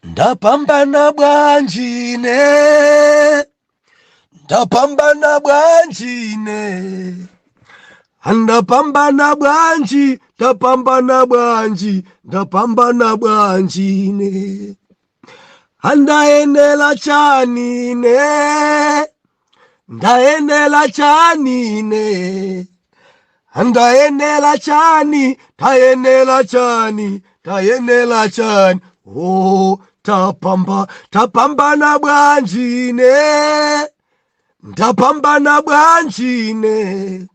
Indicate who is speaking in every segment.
Speaker 1: Ndapambana bwanjine, ndapambana bwanjine, ndapambana bwanji, ndapambana bwanji, ndapambana bwanjine, ndayenela chanine, ndayenela chanine, ndayenela chani, ndayenela chani, ndayenela chani, oh. Tapambana bwanjine, ndapambana bwanjine,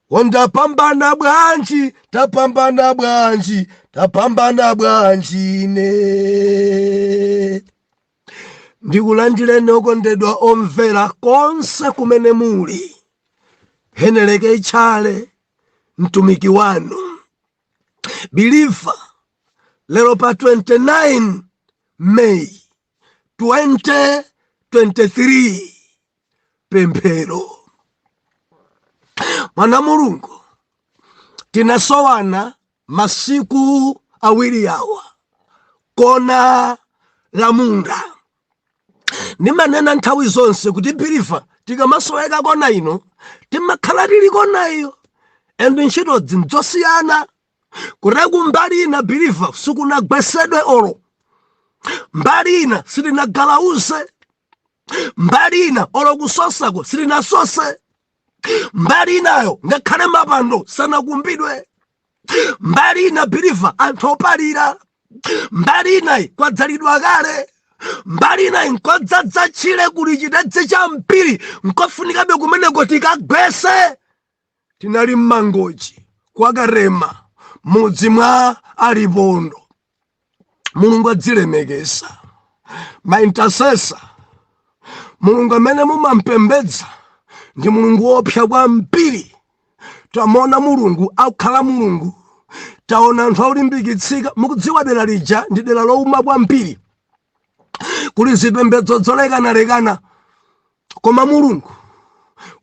Speaker 1: ndapambana bwanji, tapambana bwanji, tapambana bwanjine. Ndikulandireni okondedwa omvera konse kumene muli. Heneleke Tchale, mtumiki wanu. Believer, lero pa 29 May 2023, Pemphero. Mwana Mulungu, tinasowana masiku awiri awa kona la munda. Nimanena nthawi zonse kuti believer tikamasoweka kona ino timakhala tili kona iyo, endo ntchito zinzosiyana. Kureku mbali ina believer sikunagwesedwe olo, mbali ina silinagalause, mbali ina olo kusosako silinasose, mbali inayo ngakhale mapando sanakumbidwe, mbali ina believer anthu opalira, mbali inayi kwadzalidwa kale, mbali inayi nkodzadza Tchile kuli chitedze cha mpiri nkofunikabe kumeneko tikagwese. Tinali mmangoji kwa Karema mudzi mwa Alipondo. Mulungu adzilemekeza. Ma intercessor, Mulungu amene mumampembedza ndi Mulungu wopsa kwambiri. Tamona Mulungu akukhala Mulungu. Taona anthu aulimbikitsika. Mukudziwa dera lija ndi dera lowuma kwambiri, kuli zipembedzo zolekanalekana, koma Mulungu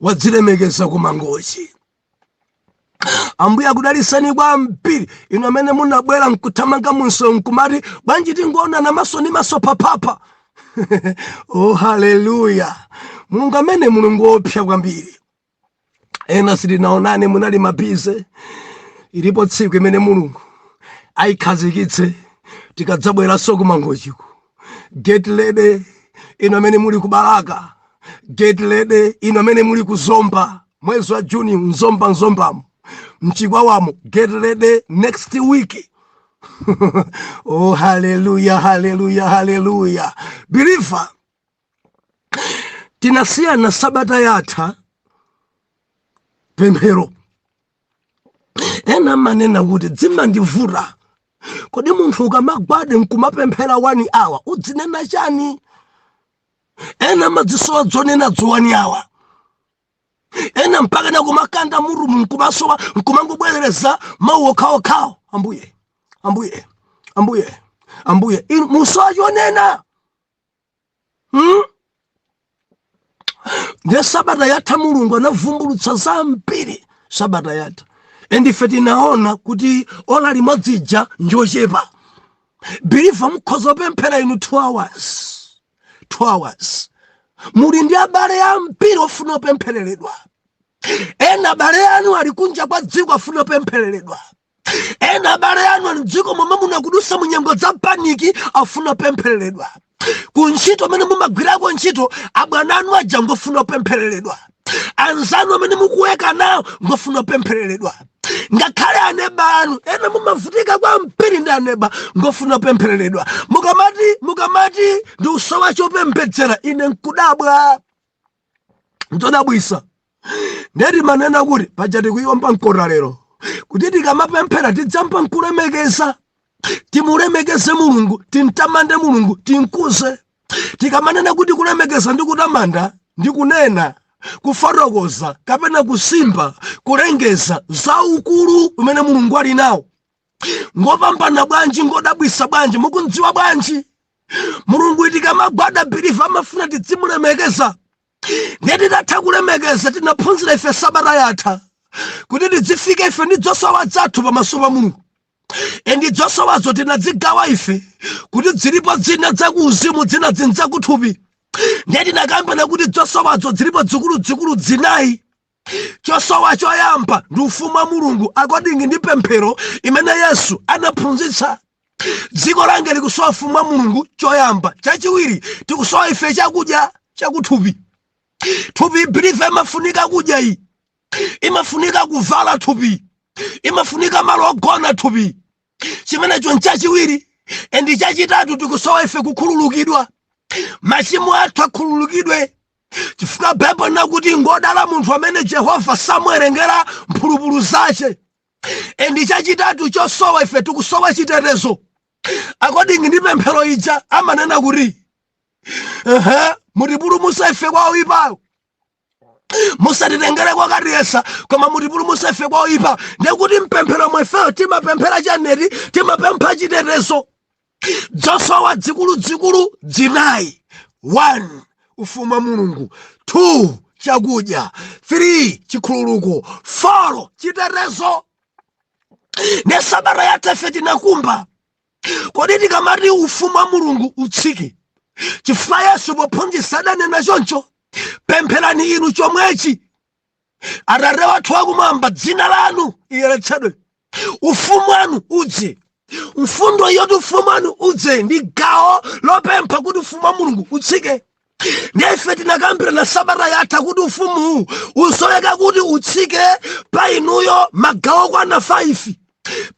Speaker 1: wadzilemekeza kumangoji. Ambuye akudaliseni kwambiri ino amene munabwera nkuthamanga munso nkumati bwanji tingoona namaso ndi maso papapa. Oh, haleluya. Mulungu amene Mulungu wopsa kwambiri. Ena sitinaonane munali mabize. Ilipo tsiku imene Mulungu ayikhazikitse tikadzabweranso kumangojiku. Get ready ino amene muli kubalaka. Get ready ino amene muli kuzomba. Mwezi wa Juni nzombamo. Mchikwawamo, get ready next week. Oh, hallelujah, hallelujah, hallelujah. Believer, tinasiyana sabata yatha Pemphero. Ena manena kuti dzima ndivura. Kodi munthu ukamagwade nkumapemphera 1 hour udzinena chani? Ena madzisowa dzonena 1 hour. Ena mpaka na kumakanda murumu nkumasowa nkumangobwerereza mawu okhaokhawo. Ambuye musowa chonena. Ndi sabata yatha Mulungu anavumbulutsa zambiri sabata yatha. Ife tinaona kuti ola limodzi ija njochepa. Believer mukhoza pemphera inu 2 hours. 2 hours. Muli ndi abale ambiri ofuna opemphereredwa. Ena abale anu ali kunja kwa dziko afuna opemphereredwa. Ena abale anu ali dziko momwe munakudusa munyengo za paniki afuna opemphereredwa. Kuntchito amene mumagwirako ntchito abwana anu aja ngofuna opemphereredwa. Anzanu amene mukuweka nawo ngofuna opemphereredwa. Ngakhale aneba anu ena mumavutika kwambiri ndi aneba ngofuna opemphereredwa. Mukamati ndi usowa chopembedzera ine nkudabwa. Ndodabwisa. Ndeti manena kuti pajati kuiwomba nkora lero. Kuti tikamapemphera tidzampa nkulemekeza. Timulemekeze Mulungu, tintamande Mulungu, tinkuze. Tikamanena kuti kulemekeza ndi kutamanda ndi kunena, kufotokoza kapena kusimba, kulengeza za ukulu umene Mulungu ali nawo. Ngopambana bwanji, ngodabwisa bwanji, mukundziwa bwanji. Mulungu tikamagwada believer amafuna tidzimulemekeza. Ndeti tatha kulemekeza tinaphunzira ife sabata yatha kuti tidzifike ife ndi zosowa zathu pamaso pa Mulungu. endi zosowazo tinadzigawa ife kuti dzilipo dzina dzakuuzimu dzina dzinzakuthupi. Ndeti nakambana kuti zosowazo dzilipo dzikulu dzinayi. Chosowa choyamba ndi ufumu wa Mulungu according ndi pemphero imene Yesu anaphunzitsa. Dziko lange likusowa ufumu wa Mulungu choyamba. Chachiwiri tikusowa ife chakudya chakuthupi. Thupi bilive imafunika kudya iyi. Imafunika kuvala thupi. Imafunika malo ogona thupi. Chimenecho nchachiwiri. Endi chachitatu tikusowa ife kukhululukidwa. Machimo athu akhululukidwe. Chifukwa Bible nakuti ngodala munthu amene Jehova samuwerengera mphulupulu zace. Endi chachitatu chosowa ife tikusowa chitetezo. According ndi pemphero ija amanena kuti mutipulumutse ife kwa oyipawo. Musatitengere kwa kaliyesa koma mutipulumutse ife kwa oyipawo. Ndekuti mpemphero mwefeyo timapemphera chaneti, timapempha chitetezo. Zosowa dzikulu dzinayi. 1 ufumu wa Mulungu, 2 chakudya, 3 chikhululuko, 4 chitetezo. Ne sabata yathu ife tinakumba kodi tikamati ufumu wa Mulungu utsike. Chifukwa Yesu pophunzitsa adanena choncho, pempherani inu chomwechi Atate wathu akumwamba dzina lanu liyeretsedwe, ufumu wanu udze. Mfundo yoti ufumu wanu udze ndi gawo lopempha kuti ufumu wa Mulungu utsike. Ndife tinakambirana sabata yatha kuti ufumu usoweka kuti utsike pa inuyo magawo kwana 5.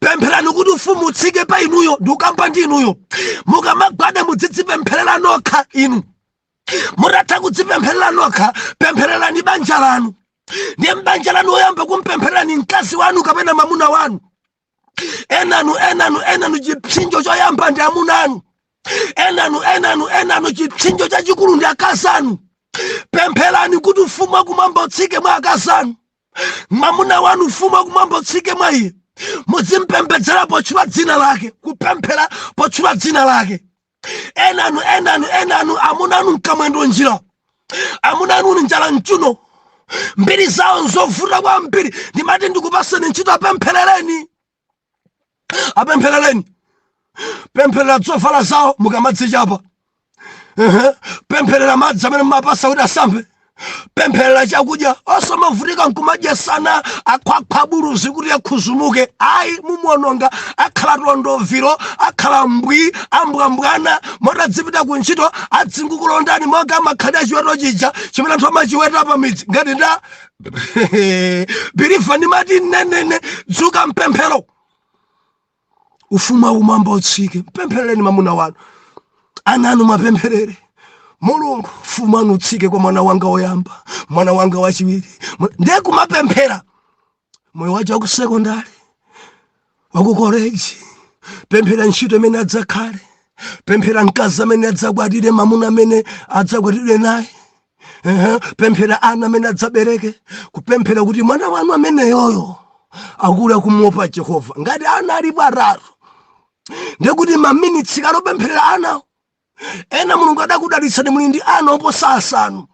Speaker 1: Pempherani kuti ufumu utsike pa inuyo ndikukamba ndi inuyo. Mukamagwada mudzipempherera nokha inu. Mutatha kudzipempherera nokha, pemphererani banja lanu. Ndiye mbanja lanu oyamba kumpemphererani mkazi wanu kapena mamuna wanu. Enanu chipsinjo choyamba ndi amuna anu. Enanu chipsinjo chachikulu ndi akazi anu. Pempherani kuti ufumu wakumwamba utsike mwa akazi anu. Mamuna wanu ufumu wakumwamba utsike mwa iye. Muzimpembedzera potchula dzina lake, kupemphera potchula dzina lake. Enanu amuna anu mkamwendo njira. Amuna anu njala mchuno. Mbiri zawo nzovuta kwambiri. Ndimati ndikupaseni ntchito apempherereni. Apempherereni. Pempherera zovala zawo mukamadzichapa. Pempherera madzi amene mumapasa kuti asambe. Pempherera chakudya osamavutika nkumadya sana akhwakhwa buluzi kuti yakhuzumuke. Ayi mumuononga akhala tondoviro, akhala mbwi, ambwambwana, motadzipita ku ntchito adzingukulondani moga makhadi achiweto chija chimene anthu amachiweta pa midzi. Ngati nda biliva ndimati nenene dzuka mpemphero. Ufumu wakumwamba utsike. Mpempherereni mamuna wanu. Ana anu mapempherere. Mulungu ufumu wanu utsike kwa mwana wanga woyamba, mwana wanga wachiwiri. Ndiye kumapemphera. Moyo wacho waku sekondari, waku college. Pemphera ntchito imene adzakhale. Pemphera mkazi amene adzagwadire, mamuna amene adzagwadire naye. Pemphera ana amene adzabereke. Kupemphera kuti mwana wanu amene yoyo akula kumuopa Jehova. Ngati ana alipo atatu, ndiye kuti maminitsi kalopempherera ana. Ena Mulungu adakudalitsani muli ndi ana oposa asanu.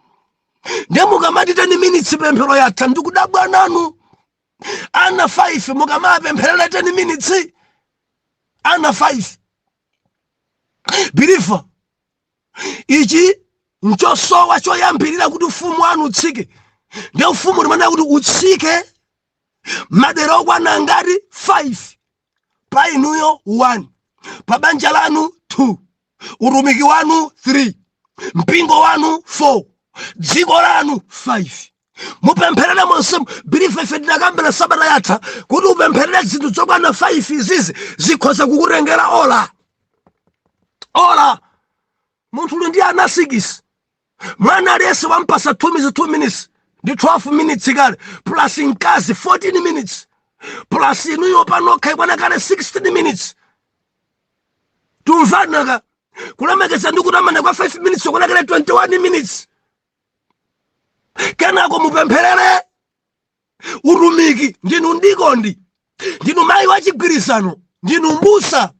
Speaker 1: Ndiye mukamati 10 minutes pemphero yatha ndikudabwa nanu. Ana 5 mukamapempherera 10 minutes. Ana 5. Believer. Ichi nchosowa choyambirira kuti ufumu wanu utsike. Ndiye ufumu limene kuti utsike madera okwana ngati 5. Pa inuyo 1. Pa banja lanu 2. Utumiki wanu 3. Mpingo wanu 4. Dziko lanu 5. Mupempherere monse. Bilife ife tinakambira sabata yatha kuti upempherere zinthu zokwana 5 izizi zikhoza kukutengera ola. Munthu uli ndi ana 6. Mwana aliyense wampasa 2 minutes ndi 12 minutes kale plus mkazi 14 minutes plus inuyo panokha ikwana kale 16 minutes. Tumvanaka kulemekeza ndi kutamana kwa 5 minutes okwana kale 21 minutes. Kenako mupempherere utumiki. Ndinu ndikondi, ndinu mayi wachigwirizano, ndinu mbusa.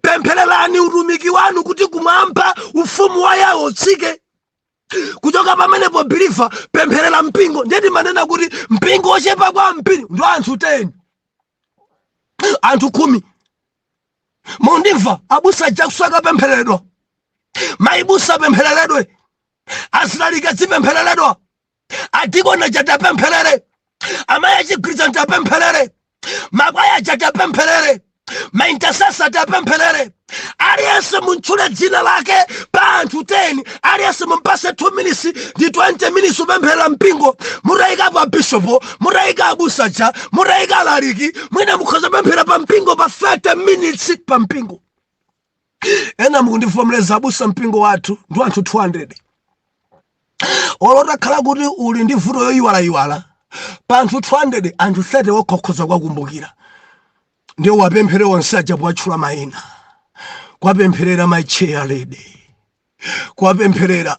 Speaker 1: Pemphererani utumiki wanu kuti kumwamba ufumu wa Yehova utsike. Kuchoka pamenepo believer pempherera mpingo. Ndeti manena kuti mpingo ochepa kwa mpiri ndo anthu 10, anthu 10. Mundiva abusa jakusaka pemphereredwa. Maibusa pemphereredwe. Asilalika zipemphereredwa. Adigona jata pempherere. Amaya chikristo tapempherere. Mabaya jata pempherere. Maintasasa tapempherere. Aliyense munchule dzina lake panthu 10. Aliyense mumpase 2 minutes ndi 20 minutes upemphera mpingo. Murayika pa bishopo, murayika abusaja, murayika alaliki, mwina mukhoza pemphera pa mpingo pa 30 minutes pa mpingo. Ena mukundivomereza abusa mpingo wathu ndi anthu 200. Olota khala kuti uli ndi vuto yoyiwala pa anthu 200, anthu 30 wokhokhoza kwakumbukira. Ndiyo wapemphere wonse aja bwatchula mayina. Kwapempherera maicheya lede. Kwapempherera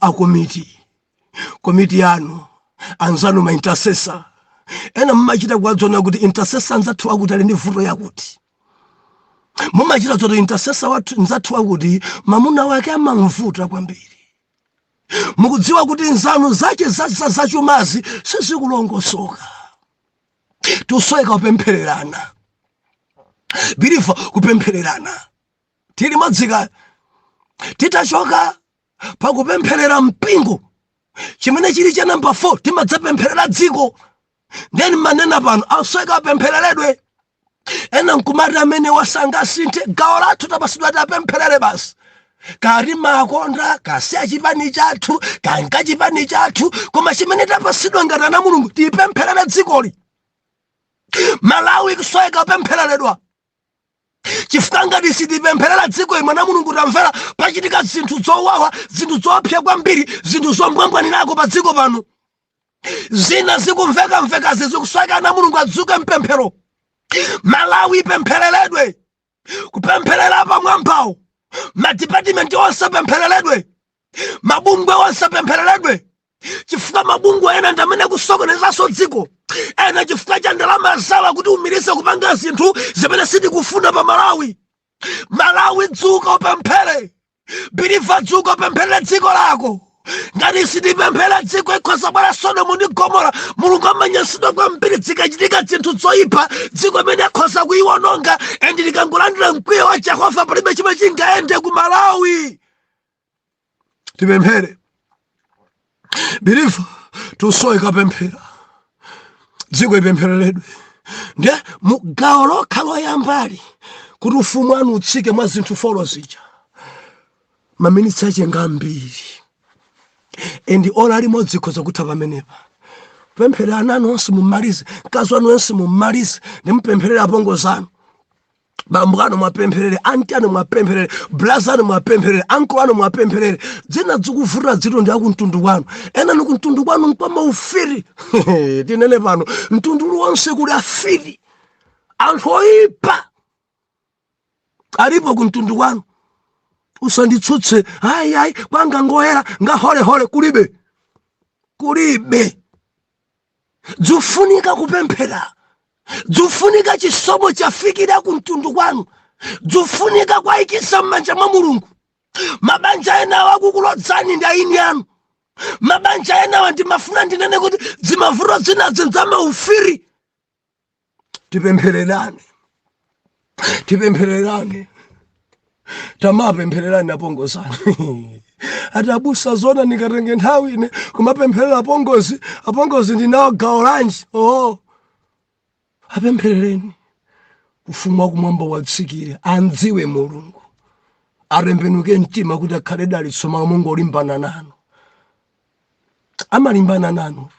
Speaker 1: komiti yanu. Anzanu ma intercessor. Ena mmachita kwadzona kuti intercessor nzathu akuti ali ndi vuto yakuti. Mumachita kuti intercessor wathu nzathu akuti mamuna wake amamvuta kwambiri. Mukudziwa kuti nzanu zake zachumazi sizikulongosoka. Tusoeka kupemphererana. Bilifa kupemphererana. Tili modzika titachoka pa kupempherera mpingo. Chimene chili cha number 4 timadzapempherera dziko. Then manena pano asweka pemphereredwe. Ena nkumati amene wasanga sinthe gawo lathu tapasidwa tapempherere basi. Kari makonda kasiya chipani chathu kanka chipani chathu koma chimene tapasidwa ngati na Mulungu tipempherera dzikoli. Malawi kusweka pemphereredwa. Chifukwa ngati sitipempherera dziko imwe na Mulungu tamvera pachitika zinthu zowawa, zinthu zopsa kwambiri, zinthu zombwambwanirako pa dziko pano. Zina zikumveka zikusweka na Mulungu adzuke mpemphero. Malawi pemphereredwe. Kupempherera pamwambawo. Madepartment onse pemphereredwe. Mabungwe onse pemphereredwe. Chifukwa mabungwe ena ndamene kusokonezanso dziko. Ena chifukwa cha ndalama zawo kuti umirise kupanga zinthu zimene sitikufuna pa Malawi. Malawi dzuka upemphere. Biliva dzuka upempherere dziko lako. Ngati sitipemphera dziko ikhoza bwera Sodomu ndi Gomora. Mulungu amanyansidwa kwambiri zikachitika zinthu zoyipa dziko imene akhoza kuyiwononga. Endi likangolandira mkwiyo wa Yehova palibe chimene chingayende ku Malawi. Tipemphere. Biliva tusoeka pemphera. Dziko ipemphereredwe. Ndiye mugawo lokha loyambali kuti ufumu anu utsike mwa zinthu folo zija. Maminitsi achenga ambiri. Endi ola limodzi khoza kutha pamenepa. Pempherera anu onse mumalize, mkazi wanu onse mumalize, nimupempherere apongozi anu. Bambo anu mwapempherere, anti anu mwapempherere, blaza anu mwapempherere, anko anu mwapempherere. Dzina dzikuvuta dziro ndi akumtundu wanu. Ena nukumtundu wanu mpama ufiri. Tinene pano, mtundu wonse kuli afiri. Anthu oyipa. Alipo kumtundu wanu. Usanditsutse, ayi, kwanga ngoyera, nga hole kulibe. Dzufunika kupemphera. Dzufunika chisomo chafikira kumtundu wanu. Dzufunika kwaikisa m'manja mwa Mulungu. Mabanja ena wakukulodzani ndi aini anu. Mabanja ena wandimafuna ndinene kuti zimavuto zina zinzama ufiri. Tipemphererane. Tamapemphererani apongozani. Atabusa zona nikatenge nthawi ine kumapempherera apongozi ndinawo gawo lanji. Apempherereni. Ufumu wakumwamba watsikire anziwe Mulungu. Arembenuke mtima kuti akhale dalitso mwa Mulungu olimbana nanu. Amalimbana nanu.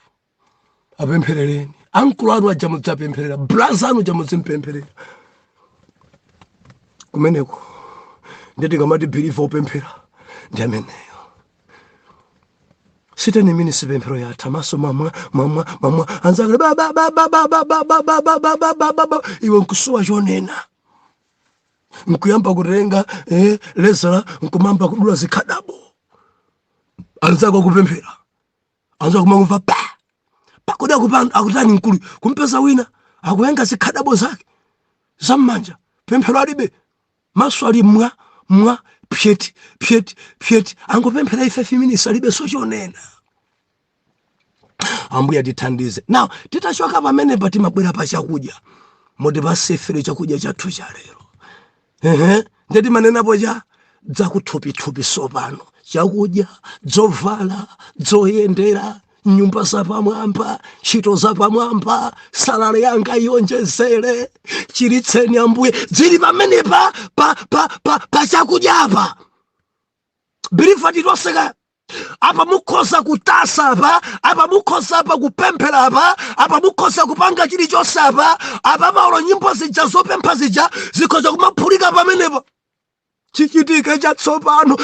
Speaker 1: Apempherereni. Ankulu anu aja mudzapempherera. Braza anu aja mudzimpempherera. Kumeneko. Ndeti kamati biliva upemphera. Ndi ameneyo. Siteni mini sipemphero ya tamaso mama anzakale iwe nkusuwa chonena. Nkuyamba kutenga lezala nkumamba kudula zikhadabo. Anzako kupemphera. Anzako kumangumva pakuda kupanda akutani nkulu kumpeza wina akuyenga zikhadabo zake zamanja pemphero alibe maso ali mwa pyeti angopemphera ife 5 minutes alibe sochonena. Ambuya tithandize. Now titachoka pamene pati mabwera pa chakudya. Moti pasefere chakudya chathu cha lero. ndeti manena poja dzakuthupi sopano chakudya dzovala dzoyendera nyumba zapamwamba ntchito zapamwamba salale yanga iyonjezere chiritseni Ambuye dzili pamene pa chakudya birifa tiloseka apa mukhoza kutasa apa mukhoza kupemphera apa mukhoza kupanga chilichonse apa maolo nyimbo zija zopempha zija zikhoza kumaphulika pamenepo. Chichitika chatsopano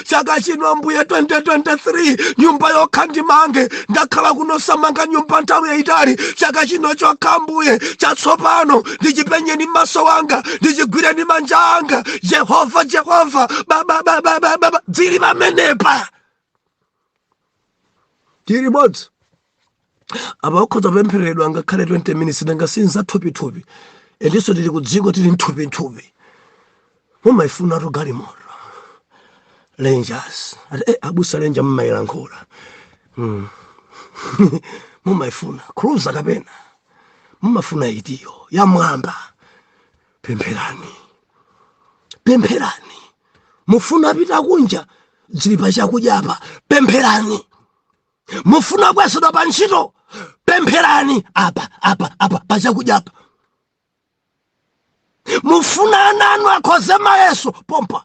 Speaker 1: chaka chino Ambuye 2023 nyumba yokhandimange ndakhala kunosamanga nyumba nthawi yayitali chaka chino chokha Ambuye chatsopano ndichipenyeni maso wanga ndichigwireni manja anga Jehova baba dzili pamenepa tiri bodzi apa ukhoza pempheredwa ngakhale 20 minutes nangasinza thupi endiso tili kudziko tili nthupi mumaifuna galimoto Rangers abusa Ranger mmailankhula mumaifuna cruiser kapena mumafuna itiyo ya mwamba pempherani mufuna pita kunja zili pa chakudya apa pempherani mufuna kwesedwa pa ntchito pempherani apa pa chakudya apa mufuna ananu akhoze mayeso pompa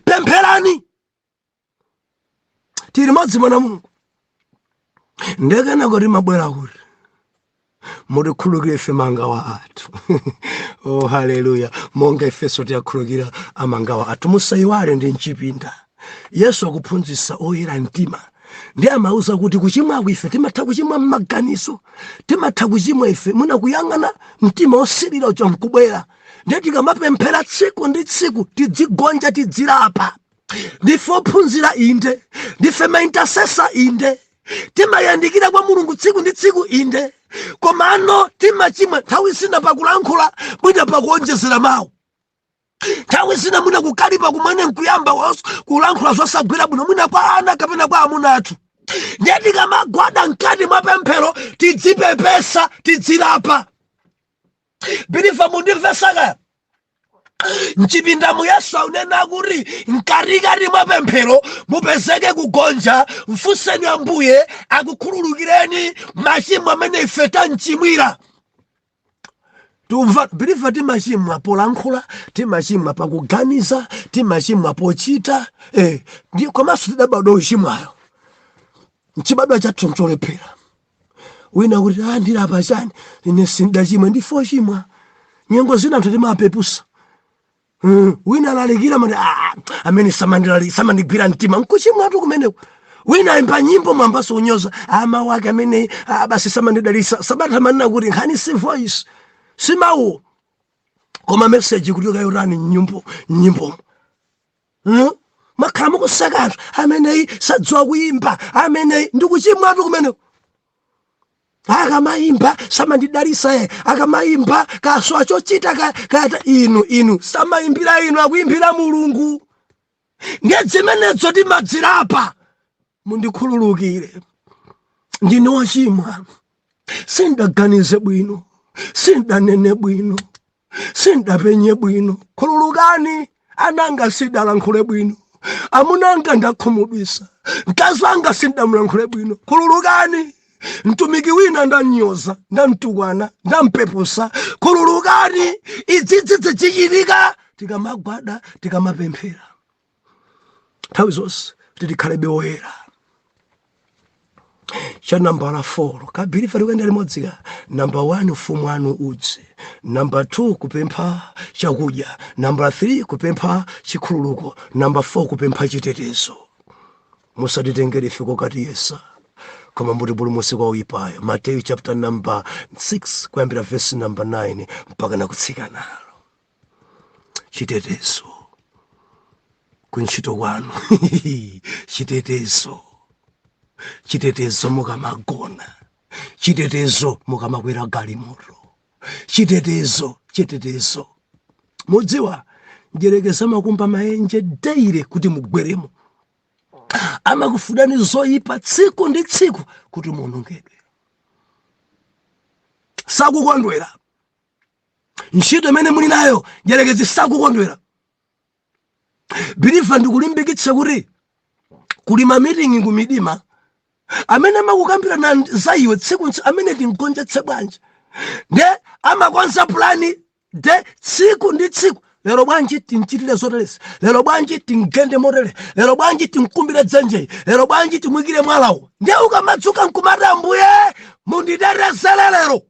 Speaker 1: pempherani tiri madzimana Mulungu ndekana kuti mabwera kuti mutikhulukire ife mangawa athu oh haleluya monga ifeso tiyakhulukira amangawa athu musayiwale ndi mchipinda Yesu akuphunzitsa oyera mtima ndi amauza kuti kuchimwa ife timatha kuchimwa m'maganizo timatha kuchimwa ife muna kuyang'ana mtima osirira uja mkubwera ndeti kamapemphera tsiku ndi tsiku tidzigonja tidzilapa ndife ophunzira inde ndife maintercessor inde timayandikira kwa Mulungu tsiku ndi tsiku inde komano timachimwa nthawi zina pakulankhula mwina pakuonjezera mawu nthawi zina mwina kukalipa kumene nkuyamba kulankhula zosagwira bwino mwina kwa ana kapena kwa amuna athu ndeti kamagwada mkati mwa pemphero tidzipepesa tidzilapa bilifa mundimvesaka mchipinda Yesu unena kuti mkatikati mwa pemphero mupezeke kugonja mfunseni Ambuye akukhululukireni machimo amene ife tanchimwira tumva bilifa timachimwa polankhula timachimwa pakuganiza timachimwa pochita komanso tidabadwa uchimwayo mchibadwa chathu ncholephera wina kuti ndilapa chani ine sindachimwa ndife ochimwa nyengo zina anthu timapepusa wina alalikira mati amene samandigwira mtima nkuchimwatu kumeneko wina ayimba nyimbo mwambaso unyoza mawu ake amene basi samandidalisa sabata manena kuti nkhani si voice si mawu koma message kuti ukayotani nyimbo makhala mukuseka anthu ameneyi sadziwa kuyimba ameneyi ndikuchimwatu kumeneko akamayimba samandidalisa akamayimba kaso achochita kata inu samayimbira inu akuyimbira Mulungu ngedzimenezo timadzilapa mundikhululukire ndine wochimwa sindaganize bwino sindanene bwino sindapenye bwino khululukani ananga sindalankhule bwino amunanga ndakhumudwisa mkazi wanga sindamulankhule bwino khululukani mtumiki wina ndanyoza ndamtukwana ndampepusa khululukani idzidzidzi chichitika tikamagwada tikamapemphera nthawi zonse kuti tikhalebe oyera cha nambala 4 kabirifa likuenda limodzi namba 1 ufumu wanu udze namba 2 kupempha chakudya namba 3 kupempha chikhululuko namba 4 kupempha chitetezo musatitengere ife kokatiyesa koma mbuti pulumutsi kwa oyipayo Mateyu chapter number 6 kuyambira verse number 9 mpaka nakutsika nalo chitetezo kuntchito kwanu chitetezo mukamagona chitetezo mukamakwera galimoto chitetezo mudziwa njerekeza makumba maenje daire kuti mugweremo amakufudani zoyipa tsiku ndi tsiku kuti munongedwe sakukondwera ntchito imene muli nayo njerekezi sakukondwera. Believe ndikulimbikitsa kuti kuli ma meeting kumidima amene makukambira na za iwe tsiku amene tingonjetse bwanji nde amakonza plani de tsiku ndi tsiku. Lero bwanji tinchitire zotelesi, lero bwanji tingende motere, lero bwanji tinkumbire dzenje, lero bwanji timwikire mwalawo. Nde ukamadzuka nkumati Ambuye mundiderezere lero,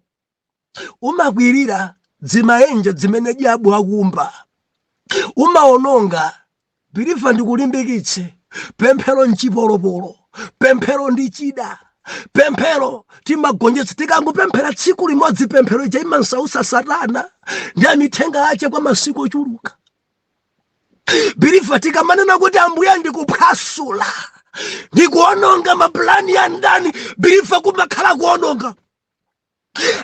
Speaker 1: umakwirira dzimaenje dzimene diabu akumba, umaononga. Believe ndikulimbikitse, pemphero nchipolopolo, pemphero ndi chida, pemphero timagonjetsa. Tikangopemphera tsiku limodzi pemphero ija imansausa Satana ndi amithenga ache kwa masiku ochuluka. Believe tikamanena kuti Ambuye ndikuphwasula, ndikuononga maplani ya ndani, believe kumakhala kuononga.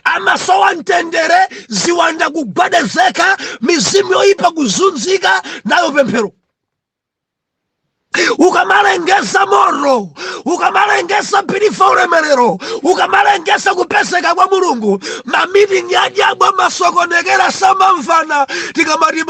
Speaker 1: Amasowa mtendere, ziwanda kugwadezeka, mizimu yoyipa kuzunzika, nayo pemphero. Ukamalengesa moro, ukamalengesa believe ulemerero, ukamalengesa kupeseka kwa Mulungu, ma meeting ya ajabu amasokonekera samamvana. Tikamati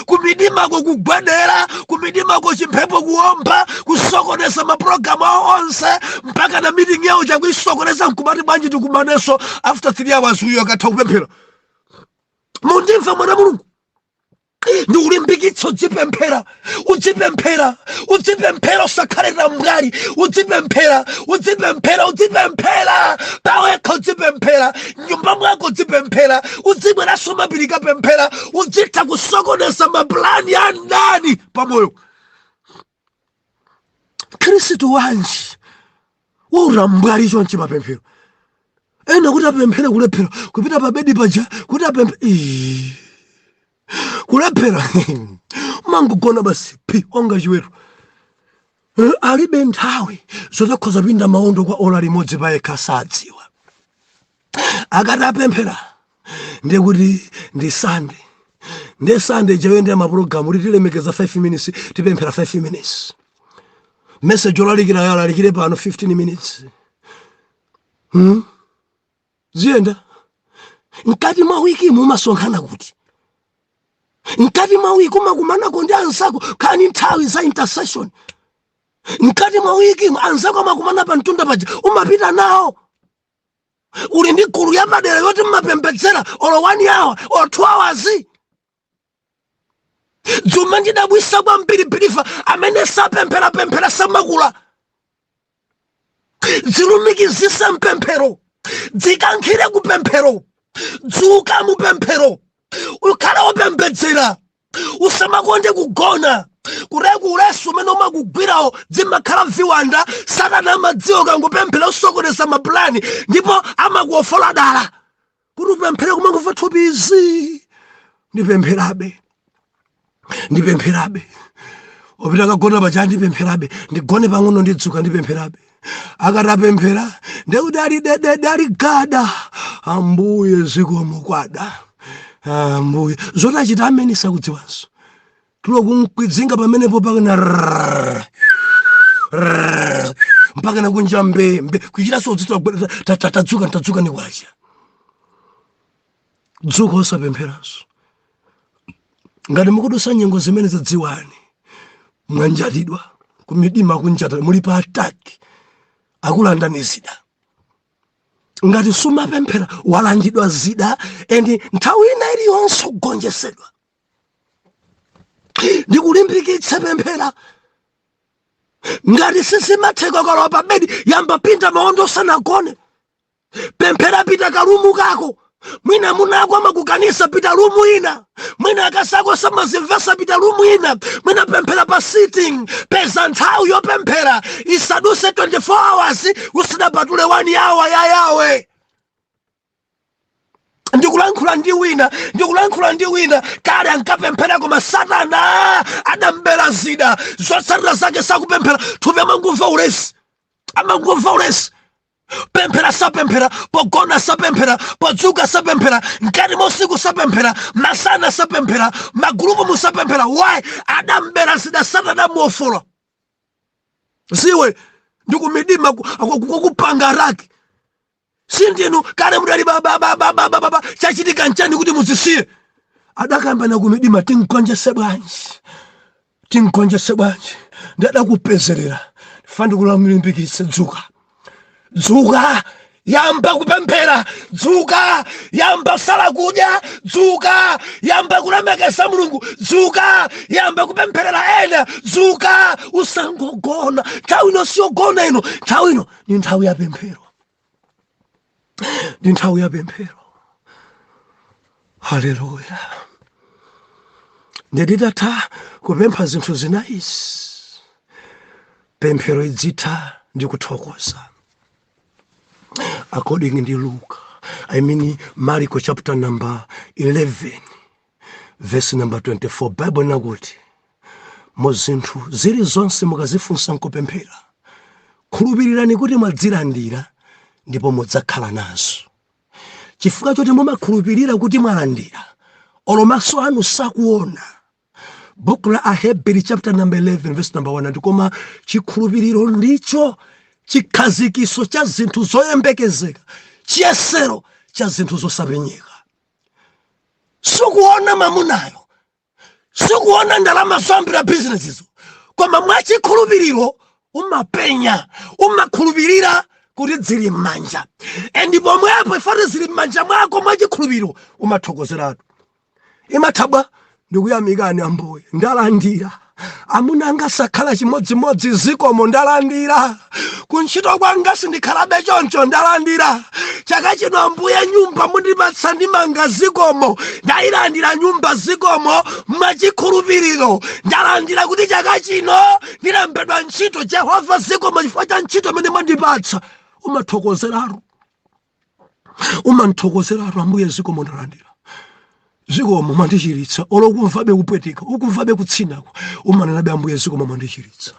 Speaker 1: kumidima kugwadera, kumidima chimphepo kuomba, kusokonesa maprogramu onse, mpaka na meeting yao chakuisokonesa nkumati bwanji tikumaneso after 3 hours uyo akatha kupemphera. Mundimva mwana Mulungu. Ndikulimbikitsa udzipemphera, udzipemphera, udzipemphera usakhalira mngari, udzipemphera, udzipemphera, udzipemphera, pawekha udzipemphera, nyumba mwako udzipemphera, udzibweranso mapiri kapemphera, udzitha kusokonesa maplani ya ndani pamoyo. Khristu wanji urambwali chonchi mapemphero. Ena kuti apemphera kulephera, kupita pa bedi paja kuti apemphera kulephera mangogona basi pi wanga chiweto. Alibe nthawi zotakhoza pinda maondo kwa ola limodzi payekha sadziwa. Akati apemphera ndekuti ndi Sunday, ndi Sunday jawende maprogramu kuti tilemekeza 5 minutes, tipemphera 5 minutes. Message olalikira yalalikire pano 15 minutes. Ziyenda nkati mwa wiki mumasonkhana kuti nkati mwa wiki umakumana ndi ansako kani nthawi za intercession. Nkati mwa wiki ansako amakumana pa mtunda paja umapita nawo. Uli ndi gulu ya madera yoti mmapembedzera olo 1 hour or 2 hours. Dzuma ndidabwisa kwa mpiripirifa amene sapemphera samakula. Zilumikizisa mpemphero, dzikankhire kupemphero, dzuka mupemphero, ukhala wopembedzera, usamakonde kugona. Kuregu ulesu umene umakugwirawo dzimakhala viwanda. Satana amadziwa kangopemphera usokoneza maplani ndipo amakuofola dala kuti upemphere kumangomva thupi izi. Ndipempherabe, ndipempherabe, opita kagona paja ndipempherabe, ndigone pang'ono ndidzuka ndipempherabe. Akatapemphera ndekuti ali gada Ambuye zikomo kwada Ambuye zotachita amene sakudziwanso. Tulo kumkwidzinga pamenepo mpaka na kunja mbembe kuchita so dzito tadzuka ni kwacha. Dzuka osapempheranso. Ngati mukudusa nyengo zimene zadziwani mwanjatidwa kumidima kunjata muli pa ataki akulandani zida. Ngati sumapemphera walandidwa zida and nthawi ina iliyonse kugonjesedwa. Ndikulimbikitsa pemphera. Ngati sisimatheka kalowa pa bedi yamba pinda maondo sanagone. Pemphera pita kalumu kako. Mwina munako amakukanisa pita lumu ina. Mwina akasako samazimvesa pita lumu ina. Mwina pemphera pa sitting. Pesa nthawi yopemphera isaduse 24 hours usidapatule 1 hour ya yawe. Ndikulankhula ndi wina kale ankapemphera koma Satana adambera zida zotsatira zake sakupemphera thupi amangomva ulesi. Pemphera sapemphera, pogona sapemphera, podzuka sapemphera, nkati mosiku sapemphera, masana sapemphera, magulupu musapemphera. Why? Adambera zida Satana muofola. Ziwe ndikumidima kukupanga raki. sindinu kale mudali baba chachitika nchani kuti muzisiye. Adakamba na kumidima tinkonjese bwanji ndada kupezerera fandi kula mlimbikitse dzuka yamba kupemphera, dzuka yamba sala kudya, dzuka yamba kulemekeza Mulungu, dzuka yamba kupempherera ena, dzuka usangogona. Nthawi ino siyogona ino, nthawi ino ni nthawi ya pemphero, ni nthawi ya pemphero. Haleluya. Nditatha kupempha zinthu zinaisi, pemphero idzitha ndi kuthokoza. According to Luke, Marko chapter number 11, verse number 24, Bible nakuti muzinthu zili zonse mukazifunsa nkupemphera, khulupirirani kuti mwadzilandira ndipo mudzakhala nazo. Chifukwa choti mumakhulupirira kuti mwalandira, olo maso anu sakuona. Book la Aheberi chapter number 11 verse number 1, ndikoma chikhulupiriro ndicho chikhazikiso cha zinthu zoyembekezeka, chiyesero cha zinthu zosapenyeka. Sukuona mamunayo, sukuona ndalama zoyambira businesses, koma mwachikhulupiriro umapenya, umakhulupirira kuti zili m'manja. Ndipo pomwepo ifati zili m'manja mwako mwachikhulupiriro umathokozeratu. Imathabwa ndikuyamikani Ambuye, ndalandira. Amuna anga sakhala chimodzimodzi zikomo, ndalandira. Kuntchito kwanga sindikhalabe choncho, ndalandira. Chaka chino Ambuye nyumba mundipatsa ndimanga zikomo, ndayilandira nyumba zikomo mwachikhulupiriro. Ndalandira kuti chaka chino ndilembedwa ntchito, Yehova zikomo chifukwa cha ntchito imene mwandipatsa. Umathokozeratu, umanthokozeratu Ambuye zikomo ndalandira. Zikomo mandichiritsa, olo kumvabe kupwetika, ukumvabe kutsinako, umanena Ambuye zikomo mandichiritsa.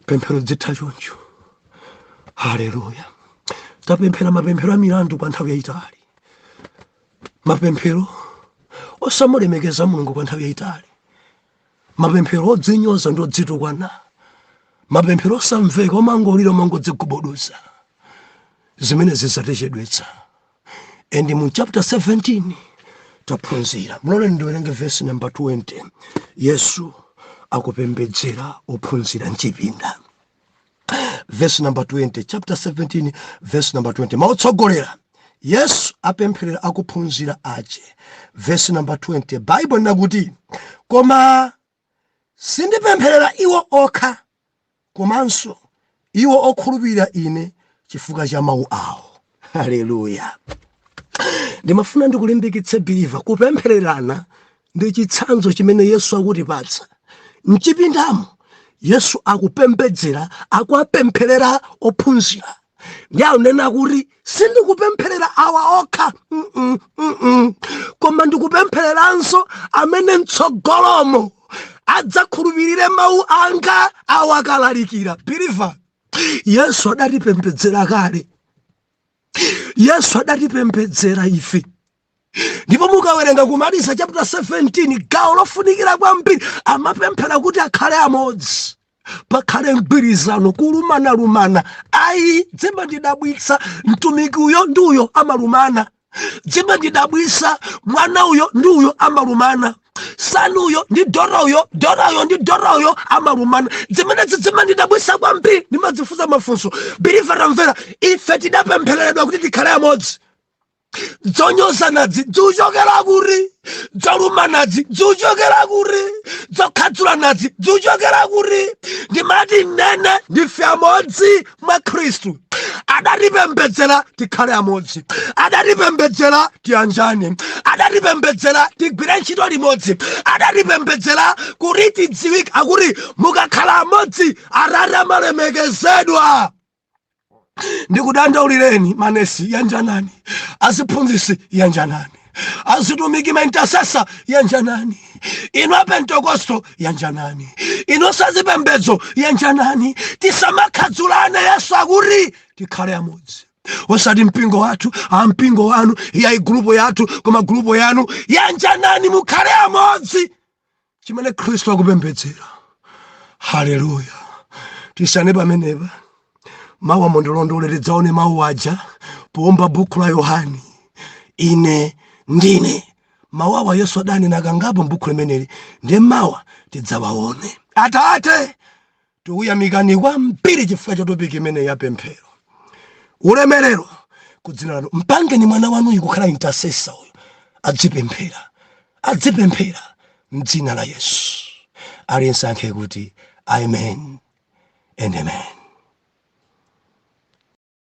Speaker 1: Pemphero dzitha choncho. Haleluya. Tapemphera mapemphero a milandu kwa nthawi yayitali, mapemphero osamulemekeza Mulungu kwa nthawi yayitali, mapemphero odzinyoza ndi odzitukwana, mapemphero osamveka omangolira omangodzigubuduza. Zimene zisatichedwetsa. And mu chapter 17 taphunzira, mulole ndiwerenge verse number 20. Yesu akupembedzera ophunzira mchipinda. Verse number 20, chapter 17 verse number 20. Maotsogolera Yesu apempherera akuphunzira ache. Verse number 20, Bible nakuti koma sindipempherera iwo okha, komanso iwo okhulupirira ine chifukwa cha mawu awo. Haleluya. Ndimafuna ndikulimbikitse believer, kupemphererana ndi chitsanzo chimene Yesu akutipatsa. Mchipindamo Yesu akupembedzera, akuapempherera ophunzira. Ndiye unena kuti sindikupempherera awa okha, koma ndikupemphereranso amene mtsogolomo adzakhulupirire mawu anga awakalalikira. Believer, Yesu adatipembedzera kale. Yesu adatipembedzera ife. Ndipo mukawerenga kumaliza chapter 17, gawo lofunikira kwambiri amapemphera kuti akhale amodzi, pakhale mgwirizano, kulumana. Ayi, dzemba ndidabwitsa mtumiki uyo ndi uyo amalumana, dzemba ndidabwitsa mwana uyo ndi uyo amalumana, sanuyo ndi doroyo ndi doroyo amalumana. Dzemba ndidabwitsa kwambiri, ndimadzifunsa mafunso. Believer amvera, ife tidapemphereredwa kuti tikhale amodzi. Dzonyoza nadzi dzuchokera kuri, dzoluma nadzi dzuchokera kuri, dzokhadzula nadzi dzuchokera kuri. Ndimati nene ndife amodzi mwa Khristu. Adatipembedzera tikhale amodzi, adatipembedzera tiyanjane, adatipembedzera tigwire ntchito limodzi, adatipembedzera kuti tidziwike akuti mukakhala amodzi Atate amalemekezedwa. Ndikudandaulireni manesi, yanjanani. Aziphunzitsi, yanjanani. Azitumiki intercessor, yanjanani. Ino Pentecosto, yanjanani. Ino sazipembedzo, yanjanani. Tisamakhadzulane Yesu akuti tikhale amodzi. Osati mpingo wathu, mpingo wanu, ya grupo yathu, koma grupo yanu, yanjanani mukhale amodzi. Chimene Khristu akupembedzera. Haleluya. Tisane pamenepa. Mawu amondolondole tidzaone mawu aja pomba buku la Yohani, ine ndine. Mawawa Yesu adani nakangapo mbuku limeneli, ndiye mawa tidzawaone. Atate tikuyamikani kwambiri chifukwa cha topiki imene ya pemphero. Ulemerero kudzina lanu. Mpangeni mwana wanuyu kukhala intercessor uyu, adzipemphera m'dzina la Yesu. Aliyense ankhe kuti amen and amen.